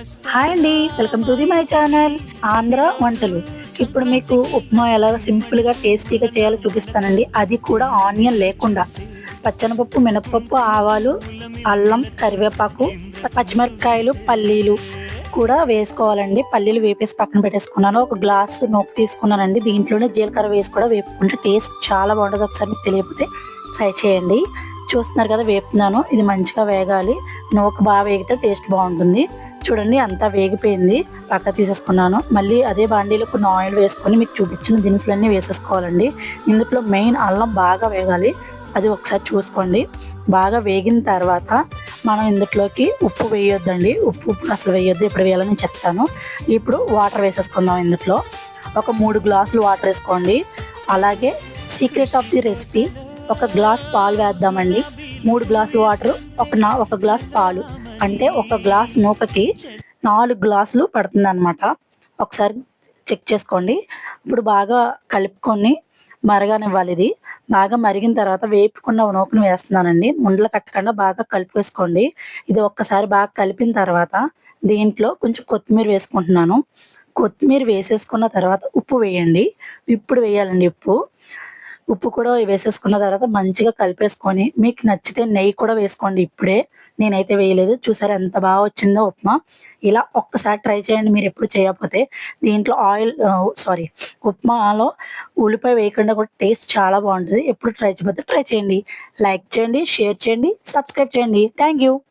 Hi అండి, welcome to my channel Andhra వంటలు. ఇప్పుడు మీకు ఉప్మా ఎలా సింపుల్గా టేస్టీగా చేయాలో చూపిస్తానండి. అది కూడా ఆనియన్ లేకుండా. పచ్చనపప్పు, మినపప్పు, ఆవాలు, అల్లం, కరివేపాకు, పచ్చిమిరపకాయలు, పల్లీలు కూడా వేసుకోవాలండి. పల్లీలు వేపేసి పక్కన పెట్టేసుకున్నాను. ఒక గ్లాసు నూక తీసుకున్నానండి. దీంట్లోనే జీలకర్ర వేసి కూడా వేపుకుంటే టేస్ట్ చాలా బాగుంటుంది. ఒకసారి మీకు తెలియకపోతే ట్రై చేయండి. చూస్తున్నారు కదా, వేపుతున్నాను. ఇది మంచిగా వేగాలి. నూక బాగా వేగితే టేస్ట్ బాగుంటుంది. చూడండి, అంతా వేగిపోయింది. పక్క తీసేసుకున్నాను. మళ్ళీ అదే బాండీలో కొన్ని ఆయిల్ వేసుకొని మీకు చూపించిన దినుసులన్నీ వేసేసుకోవాలండి. ఇందులో మెయిన్ అల్లం బాగా వేగాలి. అది ఒకసారి చూసుకోండి. బాగా వేగిన తర్వాత మనం ఇందులోకి ఉప్పు వేయొద్దండి. ఉప్పు అసలు వేయొద్దు. ఎప్పుడు వేయాలని చెప్తాను. ఇప్పుడు వాటర్ వేసేసుకుందాం. ఇందులో ఒక 3 గ్లాసులు వాటర్ వేసుకోండి. అలాగే సీక్రెట్ ఆఫ్ ది రెసిపీ, ఒక గ్లాస్ పాలు వేద్దామండి. 3 గ్లాసులు వాటర్, ఒక గ్లాస్ పాలు, అంటే ఒక గ్లాస్ నూకకి 4 గ్లాసులు పడుతుంది అనమాట. ఒకసారి చెక్ చేసుకోండి. ఇప్పుడు బాగా కలుపుకొని మరగనివ్వాలి. ఇది బాగా మరిగిన తర్వాత వేపుకున్న నూకను వేస్తున్నానండి. ఉండలు కట్టకుండా బాగా కలిపేసుకోండి. ఇది ఒక్కసారి బాగా కలిపిన తర్వాత దీంట్లో కొంచెం కొత్తిమీర వేసుకుంటున్నాను. కొత్తిమీర వేసేసుకున్న తర్వాత ఉప్పు వేయండి. ఇప్పుడు వేయాలండి ఉప్పు. ఉప్పు కూడా వేసేసుకున్న తర్వాత మంచిగా కలిపేసుకొని మీకు నచ్చితే నెయ్యి కూడా వేసుకోండి. ఇప్పుడే నేనైతే వేయలేదు. చూసారా ఎంత బాగా వచ్చిందో ఉప్మా. ఇలా ఒక్కసారి ట్రై చేయండి మీరు ఎప్పుడు చేయకపోతే. దీంట్లో ఉప్మాలో ఉల్లిపాయ వేయకుండా కూడా టేస్ట్ చాలా బాగుంటుంది. ఎప్పుడు ట్రై చేయకపోతే ట్రై చేయండి. లైక్ చేయండి, షేర్ చేయండి, సబ్స్క్రైబ్ చేయండి. Thank you.